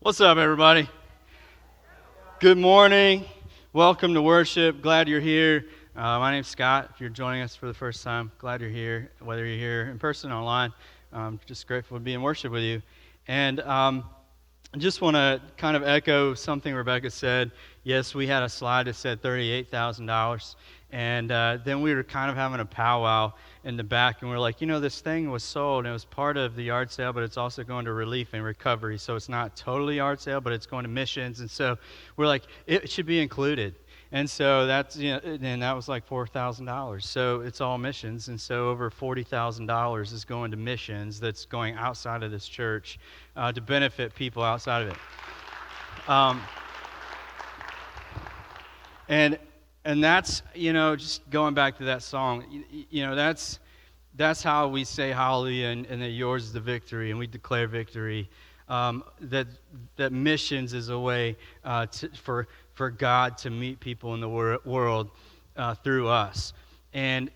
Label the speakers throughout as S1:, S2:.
S1: What's up, everybody? Good morning. Welcome to worship. Glad you're here. My name's Scott. If you're joining us for the first time, glad you're here. Whether you're here in person or online, just grateful to be in worship with you. And I just want to kind of echo something Rebecca said. Yes, we had a slide that said $38,000. And then we were kind of having a powwow in the back, and we're like, this thing was sold, and it was part of the yard sale, but it's also going to relief and recovery. So it's not totally yard sale, but it's going to missions. And so we're like, it should be included. And so that's, and that was like $4,000. So it's all missions. And so over $40,000 is going to missions that's going outside of this church to benefit people outside of it. And that's, just going back to that song, that's how we say hallelujah and that yours is the victory, and we declare victory. That missions is a way for God to meet people in the world through us. And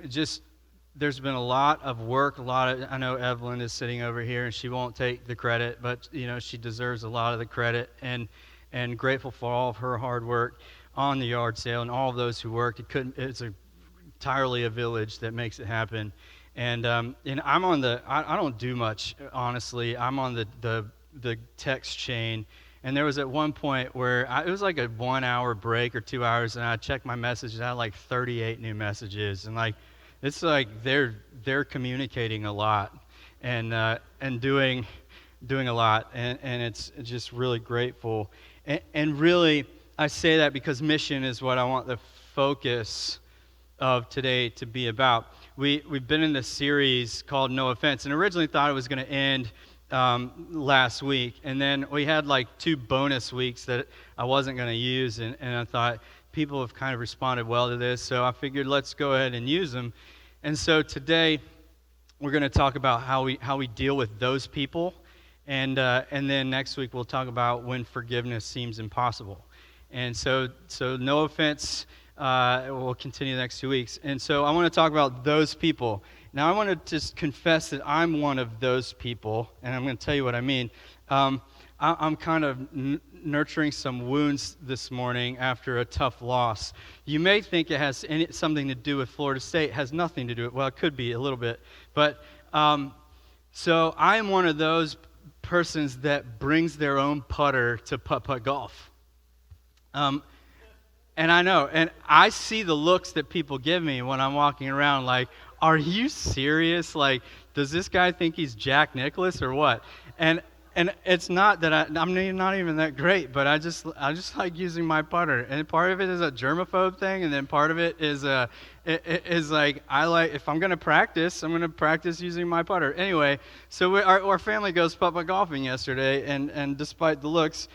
S1: just, there's been a lot of work, I know Evelyn is sitting over here, and she won't take the credit, but, she deserves a lot of the credit, and grateful for all of her hard work on the yard sale and all of those who worked. It's entirely a village that makes it happen. And I'm on I don't do much, honestly. I'm on the text chain. And there was at one point where it was like a 1 hour break or 2 hours, and I checked my messages. I had like 38 new messages, and it's like they're communicating a lot and doing a lot, and it's just really grateful. And really, I say that because mission is what I want the focus of today to be about. We've been in this series called No Offense, and originally thought it was going to end last week, and then we had like 2 bonus weeks that I wasn't going to use, and I thought people have kind of responded well to this, so I figured let's go ahead and use them. And so today we're going to talk about how we deal with those people, and then next week we'll talk about when forgiveness seems impossible. And so no offense, we'll continue the next 2 weeks. And so I want to talk about those people. Now I want to just confess that I'm one of those people, and I'm going to tell you what I mean. I'm kind of nurturing some wounds this morning after a tough loss. You may think it has something to do with Florida State. It has nothing to do with it. Well, it could be a little bit. But so I'm one of those persons that brings their own putter to putt-putt golf. And I know, and I see the looks that people give me when I'm walking around like, are you serious? Like, does this guy think he's Jack Nicklaus or what? And it's not that I'm not even that great, but I just like using my putter. And part of it is a germaphobe thing, and then part of it is like if I'm going to practice, I'm going to practice using my putter. Anyway, so our family goes putt-putt golfing yesterday, and despite the looks,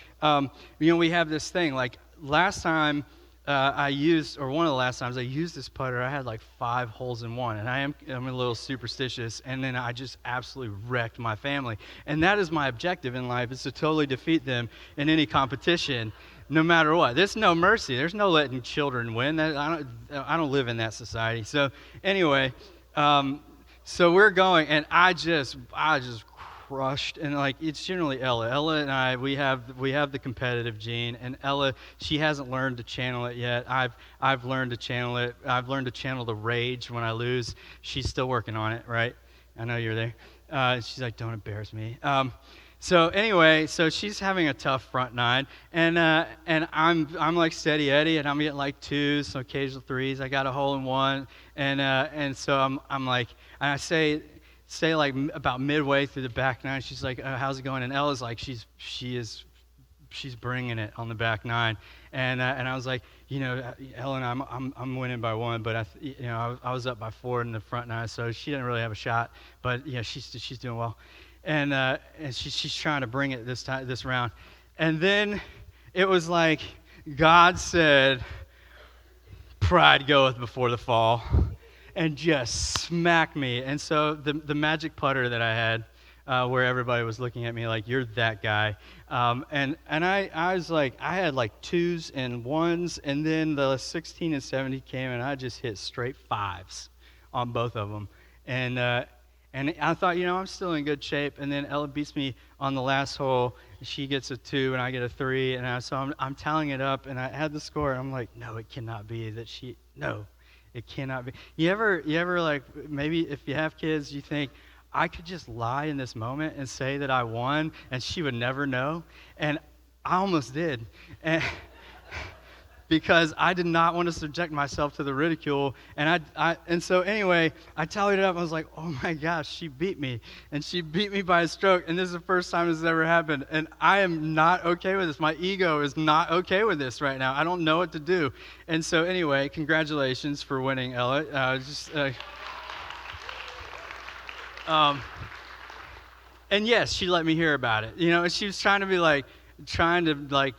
S1: we have this thing. Like last time one of the last times I used this putter, I had like 5 holes in one, and I'm a little superstitious, and then I just absolutely wrecked my family. And that is my objective in life, is to totally defeat them in any competition, no matter what. There's no mercy. There's no letting children win. I don't live in that society. So anyway, so we're going, and I just crushed, and like it's generally Ella and I, we have the competitive gene, and Ella, she hasn't learned to channel it yet. I've learned to channel it. I've learned to channel the rage when I lose. She's still working on it, right? I know you're there. She's like, don't embarrass me. So anyway, so she's having a tough front 9, and I'm like steady Eddie, and I'm getting like 2s, some occasional 3s. I got a hole in one, and so I'm like, and I say like about midway through the back 9, she's like, how's it going? And Ella's like, she's bringing it on the back 9, and I was like, Ella and I'm winning by 1, but I was up by 4 in the front 9, so she didn't really have a shot, but yeah, she's doing well, and she's trying to bring it this round, and then it was like God said, pride goeth before the fall. And just smacked me. And so the magic putter that I had, where everybody was looking at me like, you're that guy. And I was like, I had like 2s and 1s, and then the 16 and 70 came, and I just hit straight 5s on both of them. And And I thought, I'm still in good shape. And then Ella beats me on the last hole. She gets a 2 and I get a 3. And so I'm tallying it up, and I had the score. And I'm like, no, it cannot be that no, it cannot be. You ever like, maybe if you have kids, you think, I could just lie in this moment and say that I won, and she would never know. And I almost did. And because I did not want to subject myself to the ridicule. And so anyway, I tallied it up. I was like, oh my gosh, she beat me. And she beat me by a stroke. And this is the first time this has ever happened. And I am not okay with this. My ego is not okay with this right now. I don't know what to do. And so anyway, congratulations for winning, Ella. And yes, she let me hear about it. And she was trying to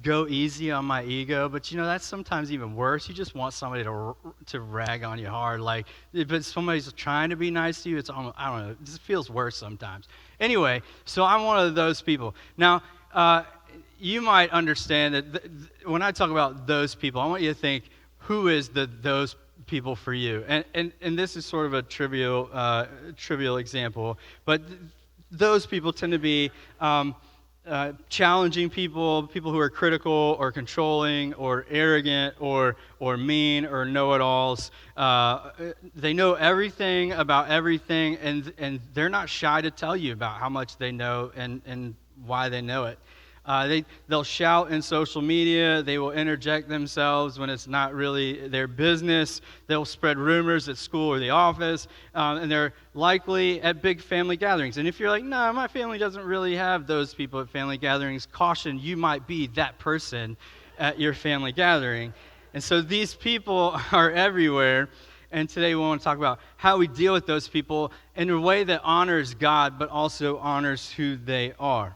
S1: go easy on my ego, but that's sometimes even worse. You just want somebody to rag on you hard, but somebody's trying to be nice to you. It's almost, I don't know, it just feels worse sometimes. Anyway, so I'm one of those people. Now, you might understand that when I talk about those people, I want you to think, who is those people for you? And this is sort of a trivial example, but those people tend to be challenging people who are critical or controlling or arrogant or mean or know-it-alls. They know everything about everything, and they're not shy to tell you about how much they know and why they know it. They'll shout in social media. They will interject themselves when it's not really their business. They'll spread rumors at school or the office, and they're likely at big family gatherings. And if you're like, no, my family doesn't really have those people at family gatherings, caution, you might be that person at your family gathering. And so these people are everywhere. And today we want to talk about how we deal with those people in a way that honors God, but also honors who they are.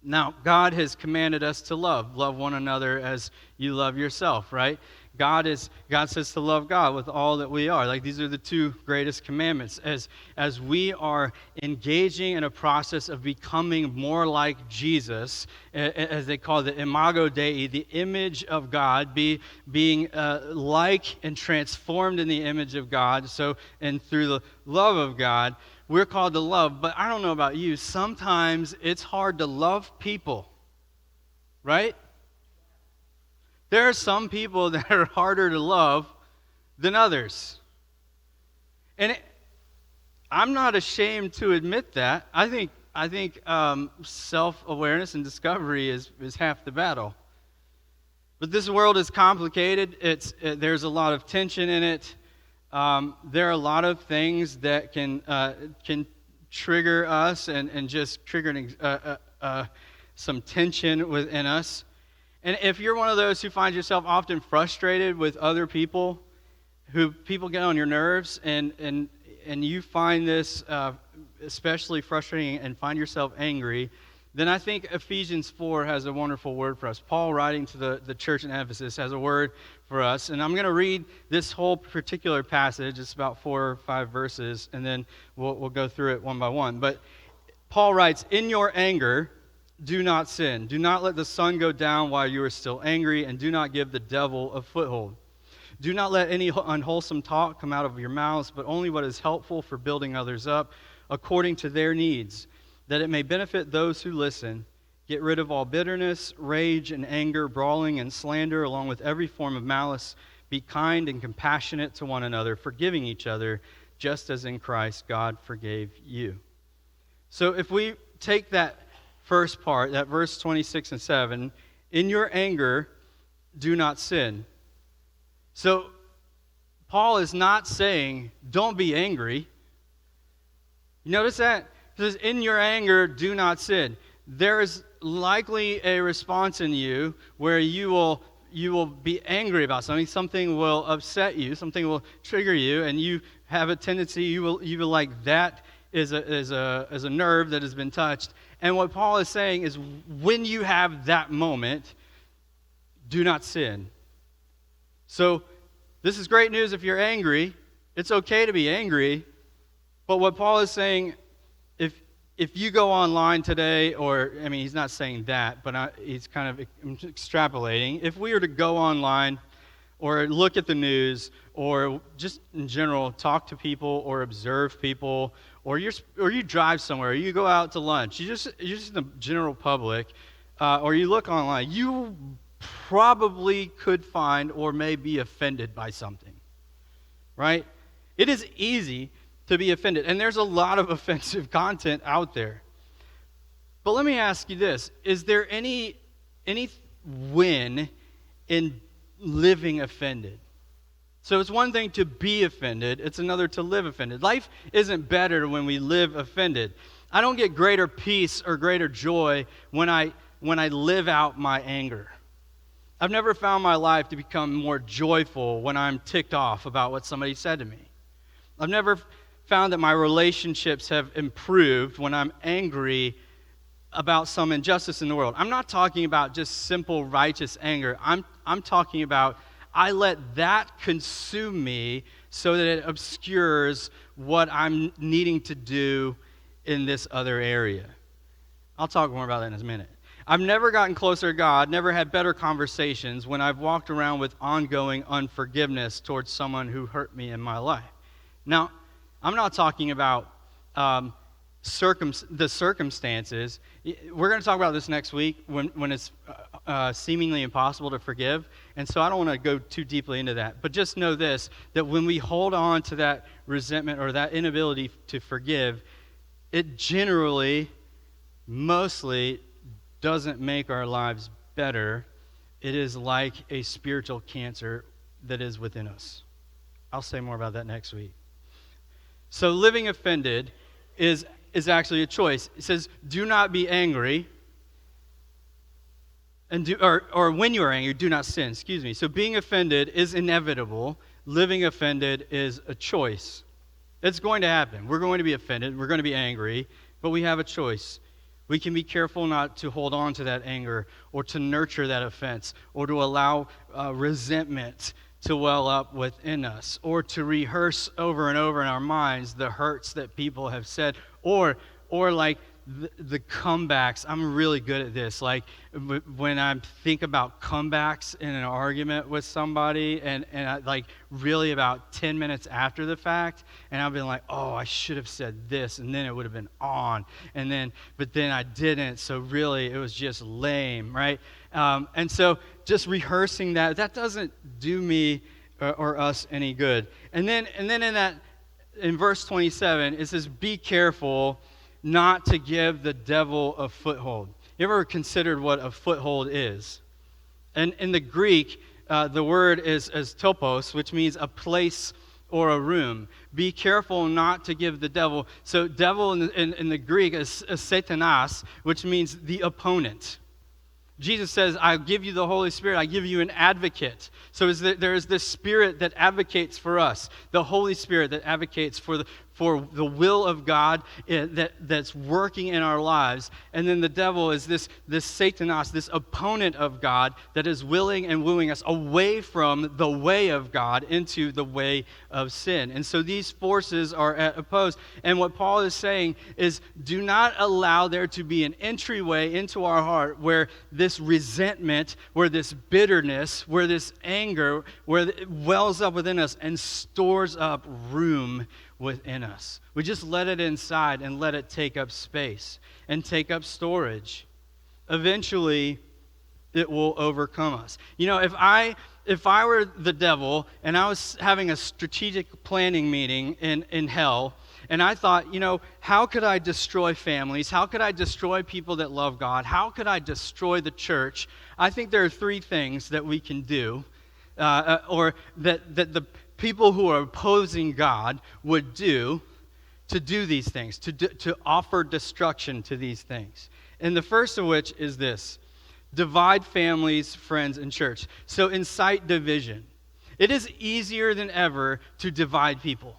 S1: Now, God has commanded us to love one another as you love yourself, right? God says to love God with all that we are. Like, these are the 2 greatest commandments. As we are engaging in a process of becoming more like Jesus, as they call it, the imago Dei, the image of God, being like and transformed in the image of God, and through the love of God, we're called to love. But I don't know about you, sometimes it's hard to love people, right? There are some people that are harder to love than others. And I'm not ashamed to admit that. I think self-awareness and discovery is half the battle. But this world is complicated. There's a lot of tension in it. There are a lot of things that can trigger us and just trigger some tension within us. And if you're one of those who finds yourself often frustrated with other people, who people get on your nerves, and you find this especially frustrating and find yourself angry, then I think Ephesians 4 has a wonderful word for us. Paul, writing to the church in Ephesus, has a word for us. And I'm going to read this whole particular passage. It's about 4 or 5 verses, and then we'll go through it one by one. But Paul writes, "In your anger, do not sin. Do not let the sun go down while you are still angry, and do not give the devil a foothold. Do not let any unwholesome talk come out of your mouths, but only what is helpful for building others up according to their needs, that it may benefit those who listen. Get rid of all bitterness, rage, and anger, brawling, and slander, along with every form of malice. Be kind and compassionate to one another, forgiving each other, just as in Christ God forgave you." So if we take that first part, that verse 26 and 7, "In your anger, do not sin." So Paul is not saying, don't be angry. You notice that? It says, "In your anger, do not sin." There is likely a response in you where you will be angry about something. Something will upset you. Something will trigger you, and you have a tendency. You will like that is a nerve that has been touched. And what Paul is saying is, when you have that moment, do not sin. So this is great news if you're angry. It's okay to be angry. But what Paul is saying, if you go online today, he's not saying that, but he's kind of extrapolating. If we were to go online or look at the news or just in general talk to people or observe people, or you drive somewhere, or you go out to lunch, you're just in the general public, or you look online, you probably could find or may be offended by something, right? It is easy to be offended, and there's a lot of offensive content out there. But let me ask you this: is there any win in living offended? So it's one thing to be offended, it's another to live offended. Life isn't better when we live offended. I don't get greater peace or greater joy when I live out my anger. I've never found my life to become more joyful when I'm ticked off about what somebody said to me. I've never found that my relationships have improved when I'm angry about some injustice in the world. I'm not talking about just simple righteous anger. I'm talking about I let that consume me so that it obscures what I'm needing to do in this other area. I'll talk more about that in a minute. I've never gotten closer to God, never had better conversations when I've walked around with ongoing unforgiveness towards someone who hurt me in my life. Now, I'm not talking about the circumstances. We're going to talk about this next week when it's seemingly impossible to forgive, and so I don't want to go too deeply into that. But just know this, that when we hold on to that resentment or that inability to forgive, it generally, mostly, doesn't make our lives better. It is like a spiritual cancer that is within us. I'll say more about that next week. So living offended is actually a choice. It says, do not be angry, and or when you are angry, do not sin. Excuse me. So being offended is inevitable. Living offended is a choice. It's going to happen. We're going to be offended. We're going to be angry, but we have a choice. We can be careful not to hold on to that anger or to nurture that offense or to allow resentment to well up within us or to rehearse over and over in our minds the hurts that people have said or like the comebacks. I'm really good at this. Like when I think about comebacks in an argument with somebody and I, like really about 10 minutes after the fact, and I've been like, oh, I should have said this and then it would have been on, but then I didn't, so really it was just lame, right? And so just rehearsing that doesn't do me or us any good. And then in verse 27, it says, be careful not to give the devil a foothold. You ever considered what a foothold is? And in the Greek, the word is topos, which means a place or a room. Be careful not to give the devil. So devil in the Greek is satanas, which means the opponent. Jesus says, I give you the Holy Spirit, I give you an advocate. So there is this Spirit that advocates for us, the Holy Spirit that advocates for the will of God that's working in our lives. And then the devil is this Satanas, this opponent of God that is willing and wooing us away from the way of God into the way of sin. And so these forces are at opposed. And what Paul is saying is, do not allow there to be an entryway into our heart where this resentment, where this bitterness, where this anger, where it wells up within us and stores up room within us. We just let it inside and let it take up space and take up storage. Eventually, it will overcome us. You know, if I were the devil and I was having a strategic planning meeting in hell, and I thought, you know, how could I destroy families? How could I destroy people that love God? How could I destroy the church? I think there are three things that we can do, or that the people who are opposing God would do to do these things, to offer destruction to these things. And the first of which is this: divide families, friends, and church. So incite division. It is easier than ever to divide people.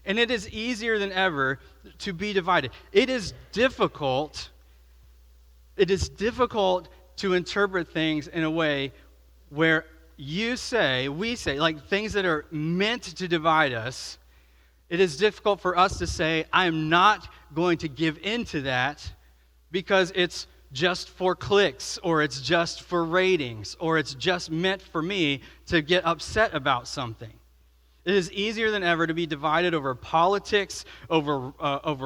S1: And it is easier than ever to be divided. It is difficult to interpret things in a way where we say, like things that are meant to divide us. It is difficult for us to say, I am not going to give in to that because it's just for clicks, or it's just for ratings, or it's just meant for me to get upset about something. It is easier than ever to be divided over politics, over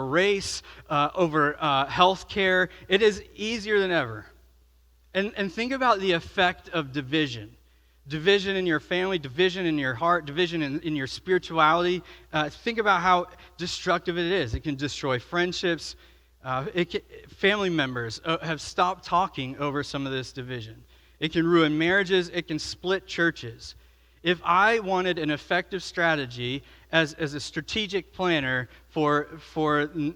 S1: race, over health care. It is easier than ever. And think about the effect of division. Division in your family, division in your heart, division in your spirituality. Think about how destructive it is. It can destroy friendships. Family members have stopped talking over some of this division. It can ruin marriages. It can split churches. If I wanted an effective strategy as a strategic planner for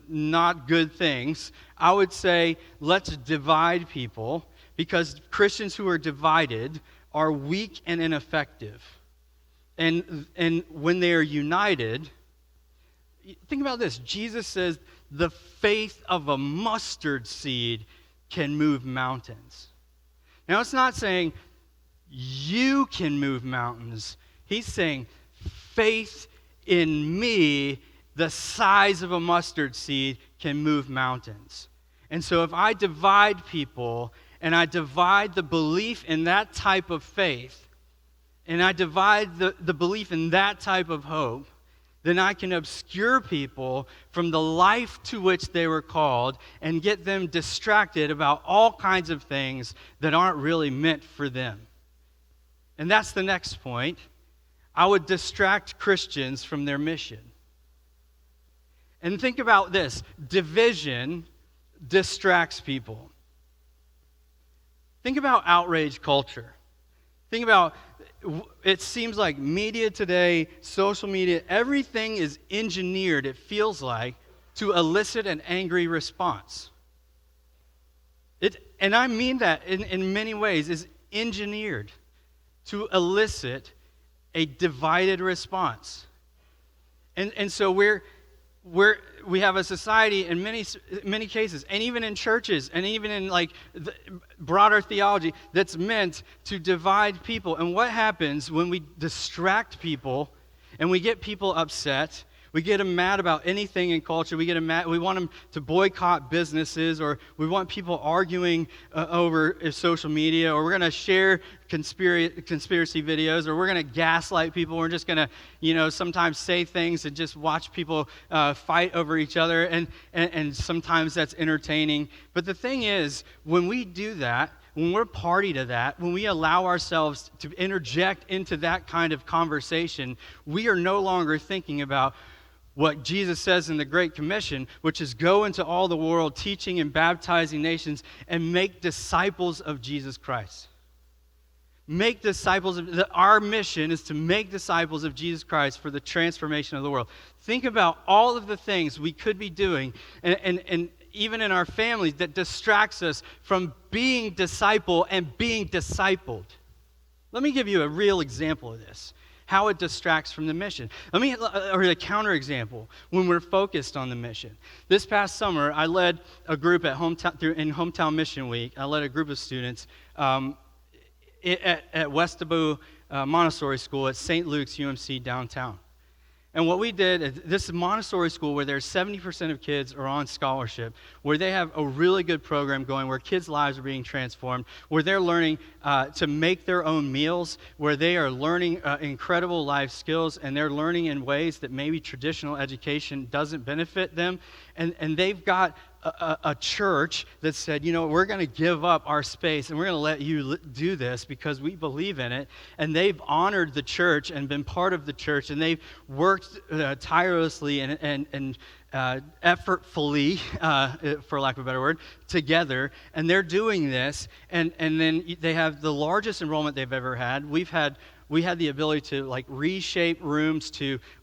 S1: not good things, I would say, let's divide people, because Christians who are divided are weak and ineffective. And when they are united, think about this. Jesus says the faith of a mustard seed can move mountains. Now, it's not saying you can move mountains. He's saying faith in me, the size of a mustard seed, can move mountains. And so if I divide people, and I divide the belief in that type of faith, and I divide the belief in that type of hope, then I can obscure people from the life to which they were called and get them distracted about all kinds of things that aren't really meant for them. And that's the next point. I would distract Christians from their mission. And think about this. Division distracts people. Think about outrage culture. Think about, it seems like media today, social media, everything is engineered, it feels like, to elicit an angry response. And I mean that in many ways, is engineered to elicit a divided response. And so we have a society in many cases, and even in churches, and even in like the broader theology, that's meant to divide people. And what happens when we distract people and we get people upset? We get them mad about anything in culture. We want them to boycott businesses, or we want people arguing over social media, or we're going to share conspiracy videos, or we're going to gaslight people. We're just going to, sometimes say things and just watch people fight over each other, and sometimes that's entertaining. But the thing is, when we do that, when we're party to that, when we allow ourselves to interject into that kind of conversation, we are no longer thinking about what Jesus says in the Great Commission, which is go into all the world, teaching and baptizing nations, and make disciples of Jesus Christ. Make disciples. Our mission is to make disciples of Jesus Christ for the transformation of the world. Think about all of the things we could be doing, and even in our families, that distracts us from being disciple and being discipled. Let me give you a real example of this. How it distracts from the mission. Or the counterexample, when we're focused on the mission. This past summer, I led a group in Hometown Mission Week. I led a group of students at Westabu Montessori School at St. Luke's UMC downtown. And what we did, this is a Montessori school where there's 70% of kids are on scholarship, where they have a really good program going, where kids' lives are being transformed, where they're learning to make their own meals, where they are learning incredible life skills, and they're learning in ways that maybe traditional education doesn't benefit them. And they've got a church that said, we're going to give up our space and we're going to let you do this because we believe in it. And they've honored the church and been part of the church, and they've worked tirelessly and effortfully, for lack of a better word, together. And they're doing this, and then they have the largest enrollment they've ever had. We had the ability to reshape rooms.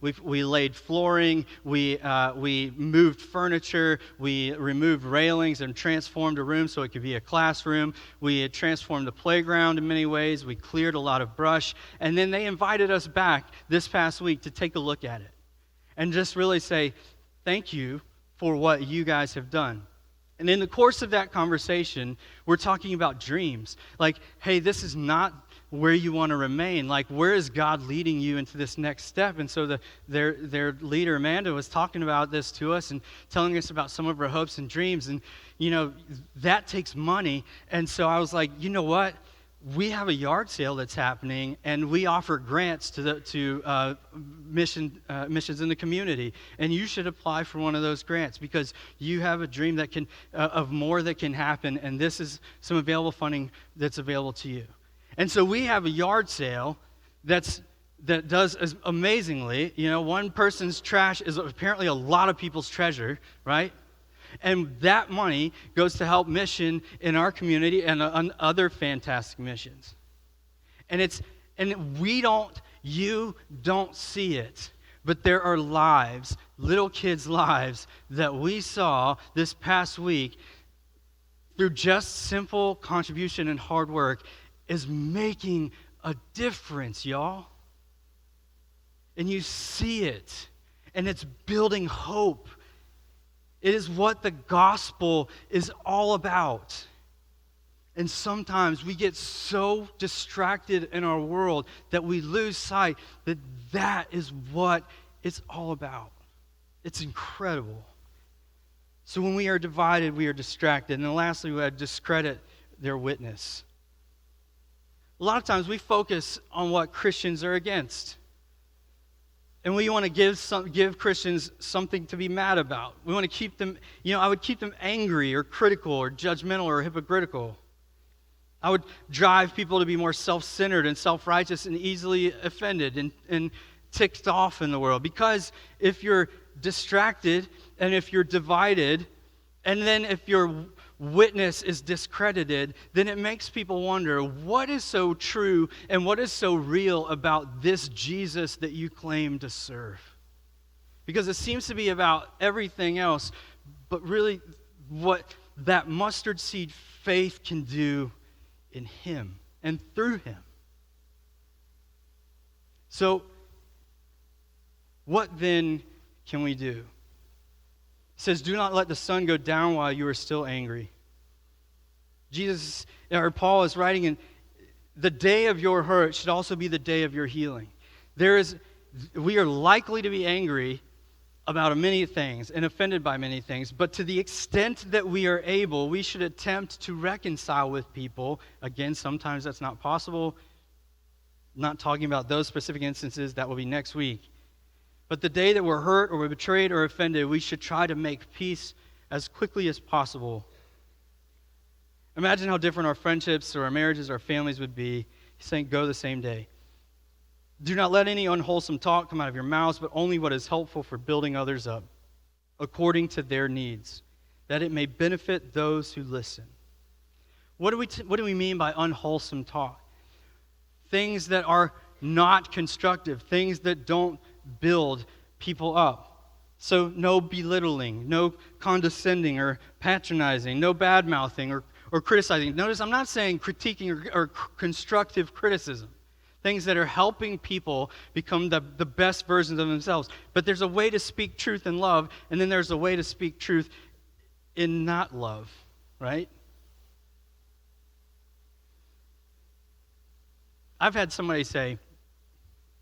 S1: We laid flooring, we moved furniture, we removed railings and transformed a room so it could be a classroom. We had transformed the playground in many ways. We cleared a lot of brush, and then they invited us back this past week to take a look at it and just really say, thank you for what you guys have done. And in the course of that conversation, we're talking about dreams. Hey, this is not where you want to remain. Where is God leading you into this next step? And so their leader, Amanda, was talking about this to us and telling us about some of her hopes and dreams. And, that takes money. And so I was like, you know what? we have a yard sale that's happening, and we offer grants to missions in the community. And you should apply for one of those grants because you have a dream that can of more that can happen, and this is some available funding that's available to you. And so we have a yard sale that does as amazingly. One person's trash is apparently a lot of people's treasure, right? And that money goes to help mission in our community and other fantastic missions. You don't see it, but there are lives, little kids' lives, that we saw this past week through just simple contribution and hard work is making a difference, y'all. And you see it, and it's building hope. It is what the gospel is all about. And sometimes we get so distracted in our world that we lose sight that is what it's all about. It's incredible. So when we are divided, we are distracted. And then lastly, we discredit their witness. A lot of times we focus on what Christians are against. And we want to give Christians something to be mad about. We want to keep them, I would keep them angry or critical or judgmental or hypocritical. I would drive people to be more self-centered and self-righteous and easily offended and ticked off in the world. Because if you're distracted and if you're divided, and then if your witness is discredited, then it makes people wonder, what is so true and what is so real about this Jesus that you claim to serve? Because it seems to be about everything else, but really what that mustard seed faith can do in him and through him. So, what then can we do? It says, do not let the sun go down while you are still angry. Paul is writing in, the day of your hurt should also be the day of your healing. We are likely to be angry about many things and offended by many things, but to the extent that we are able, we should attempt to reconcile with people. Again, sometimes that's not possible. I'm not talking about those specific instances. That will be next week. But the day that we're hurt or we're betrayed or offended, we should try to make peace as quickly as possible. Imagine how different our friendships or our marriages or our families would be. He's saying, go the same day. Do not let any unwholesome talk come out of your mouths, but only what is helpful for building others up, according to their needs, that it may benefit those who listen. What do we mean by unwholesome talk? Things that are not constructive, things that don't build people up. So no belittling, no condescending or patronizing, no bad-mouthing or criticizing. Notice I'm not saying critiquing or constructive criticism. Things that are helping people become the best versions of themselves. But there's a way to speak truth in love, and then there's a way to speak truth in not love, right? I've had somebody say,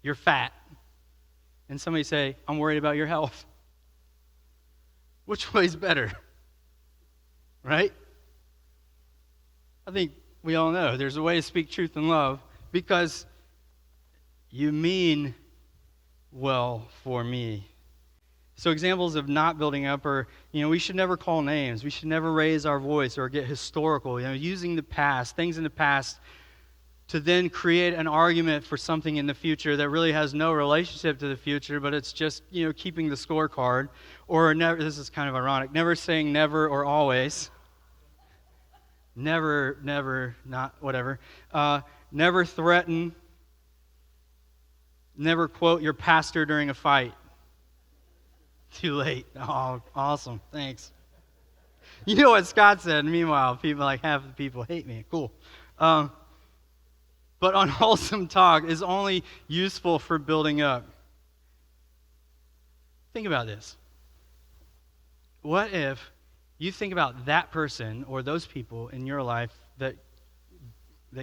S1: you're fat. And somebody say, I'm worried about your health. Which way's better? Right? I think we all know there's a way to speak truth in love because you mean well for me. So examples of not building up are, we should never call names. We should never raise our voice or get historical, using the past, things in the past, to then create an argument for something in the future that really has no relationship to the future, but it's just, keeping the scorecard. Or never, this is kind of ironic, never saying never or always. Never, not whatever. Never threaten. Never quote your pastor during a fight. Too late. Oh, awesome. Thanks. You know what Scott said. Meanwhile, half the people hate me. Cool. But unwholesome talk is only useful for building up. Think about this. What if you think about that person or those people in your life that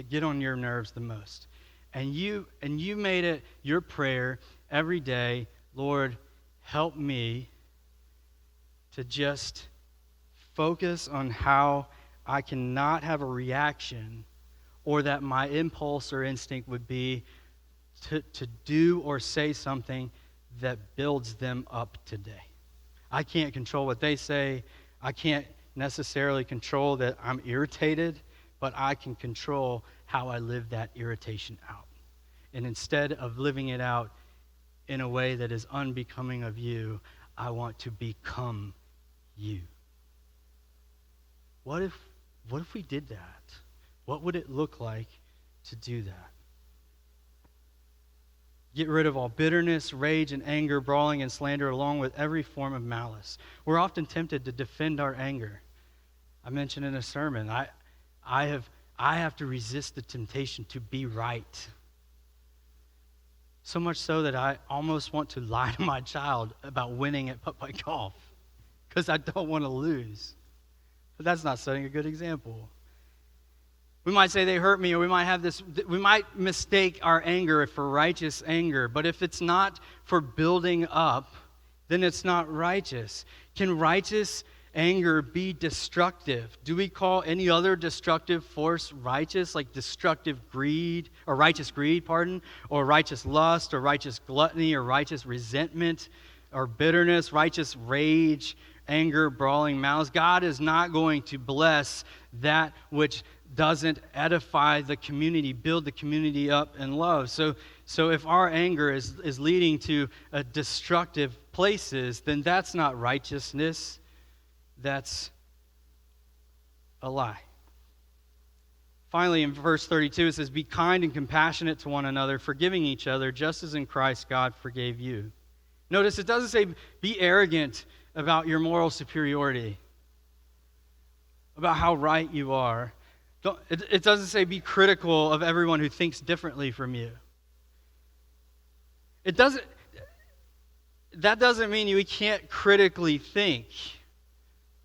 S1: get on your nerves the most, and you made it your prayer every day, Lord, help me to just focus on how I cannot have a reaction or that my impulse or instinct would be to do or say something that builds them up today. I can't control what they say. I can't necessarily control that I'm irritated, but I can control how I live that irritation out. And instead of living it out in a way that is unbecoming of you, I want to become you. What if we did that? What would it look like to do that? Get rid of all bitterness, rage, and anger, brawling, and slander, along with every form of malice. We're often tempted to defend our anger. I mentioned in a sermon, I have to resist the temptation to be right. So much so that I almost want to lie to my child about winning at putt-putt golf because I don't want to lose. But that's not setting a good example. We might say they hurt me, or we might mistake our anger for righteous anger. But if it's not for building up, then it's not righteous. Can righteous anger be destructive? Do we call any other destructive force righteous, like destructive greed, or righteous greed, or righteous lust, or righteous gluttony, or righteous resentment, or bitterness, righteous rage, anger, brawling, malice? God is not going to bless that which doesn't edify the community, build the community up in love. So if our anger is leading to destructive places, then that's not righteousness. That's a lie. Finally, in verse 32, it says, "Be kind and compassionate to one another, forgiving each other, just as in Christ God forgave you." Notice it doesn't say be arrogant about your moral superiority, about how right you are. It doesn't say be critical of everyone who thinks differently from you. That doesn't mean we can't critically think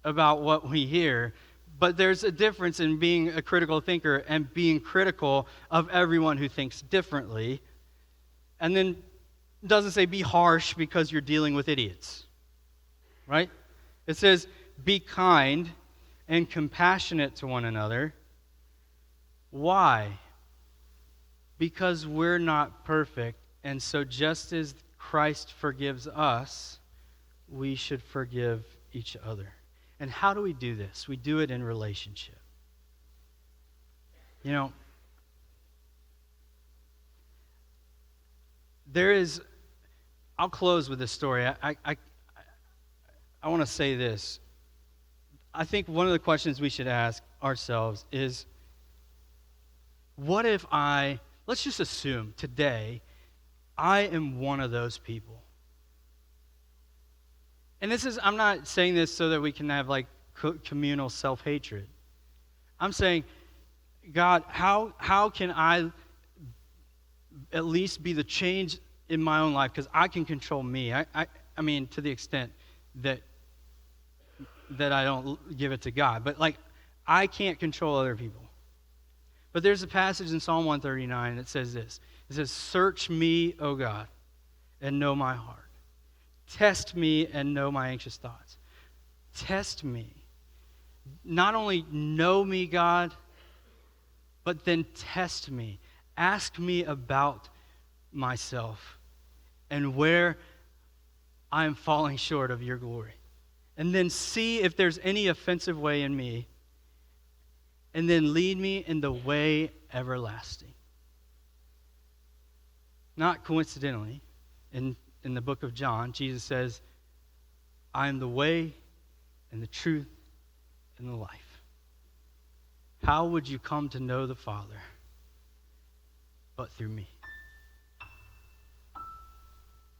S1: about what we hear, but there's a difference in being a critical thinker and being critical of everyone who thinks differently. And then it doesn't say be harsh because you're dealing with idiots, right? It says be kind and compassionate to one another. Why? Because we're not perfect, and so just as Christ forgives us, we should forgive each other. And how do we do this? We do it in relationship. You know, I'll close with this story. I want to say this. I think one of the questions we should ask ourselves is, what if let's just assume today, I am one of those people. And I'm not saying this so that we can have like communal self-hatred. I'm saying, God, how can I at least be the change in my own life? Because I can control me. I mean, to the extent that I don't give it to God. But like, I can't control other people. But there's a passage in Psalm 139 that says this. It says, "Search me, O God, and know my heart. Test me and know my anxious thoughts." Test me. Not only know me, God, but then test me. Ask me about myself and where I'm falling short of your glory. And then see if there's any offensive way in me. And then lead me in the way everlasting. Not coincidentally, in the book of John, Jesus says, "I am the way and the truth and the life." How would you come to know the Father but through me?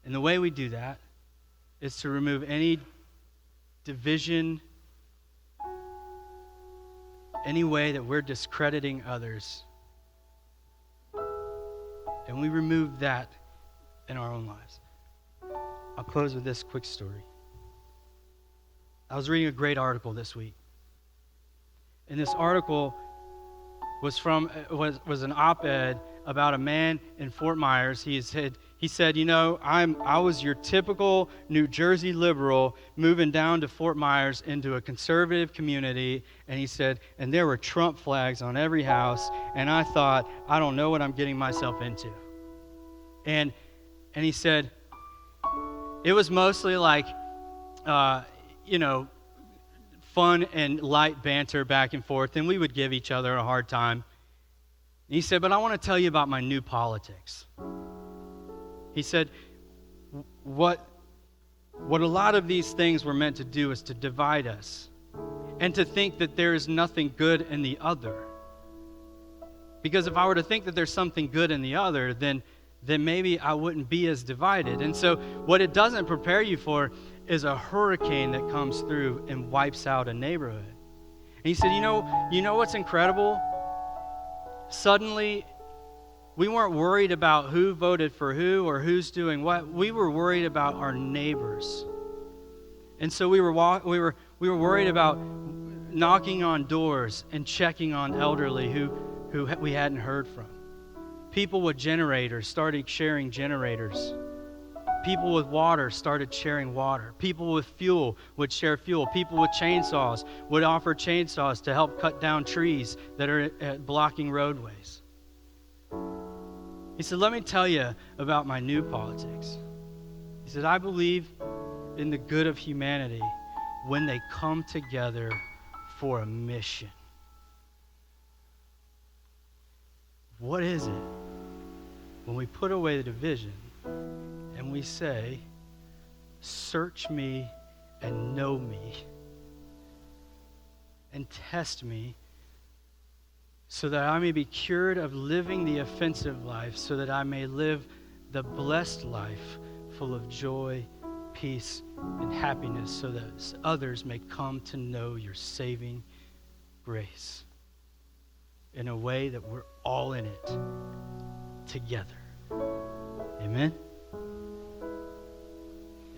S1: And the way we do that is to remove any division, any way that we're discrediting others. And we remove that in our own lives. I'll close with this quick story. I was reading a great article this week. In this article, was an op-ed about a man in Fort Myers. He said, you know, I was your typical New Jersey liberal moving down to Fort Myers into a conservative community, and he said, and there were Trump flags on every house, and I thought, I don't know what I'm getting myself into. And he said, it was mostly like, you know, fun and light banter back and forth, and we would give each other a hard time. And he said, but I want to tell you about my new politics. He said, what a lot of these things were meant to do is to divide us and to think that there is nothing good in the other. Because if I were to think that there's something good in the other, then maybe I wouldn't be as divided. And so what it doesn't prepare you for is a hurricane that comes through and wipes out a neighborhood. And he said, you know what's incredible? Suddenly, we weren't worried about who voted for who or who's doing what. We were worried about our neighbors. And so we were worried about knocking on doors and checking on elderly who we hadn't heard from. People with generators started sharing generators. People with water started sharing water. People with fuel would share fuel. People with chainsaws would offer chainsaws to help cut down trees that are blocking roadways. He said, let me tell you about my new politics. He said, I believe in the good of humanity when they come together for a mission. What is it when we put away the division and we say, search me and know me and test me so that I may be cured of living the offensive life, so that I may live the blessed life full of joy, peace, and happiness, so that others may come to know your saving grace in a way that we're all in it together. Amen?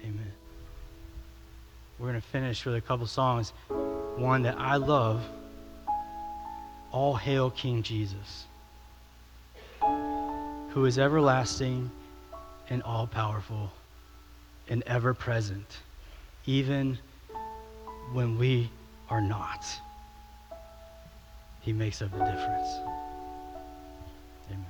S1: Amen. We're going to finish with a couple songs. One that I love, All Hail King Jesus, who is everlasting and all-powerful and ever-present, even when we are not. He makes up the difference. Amen.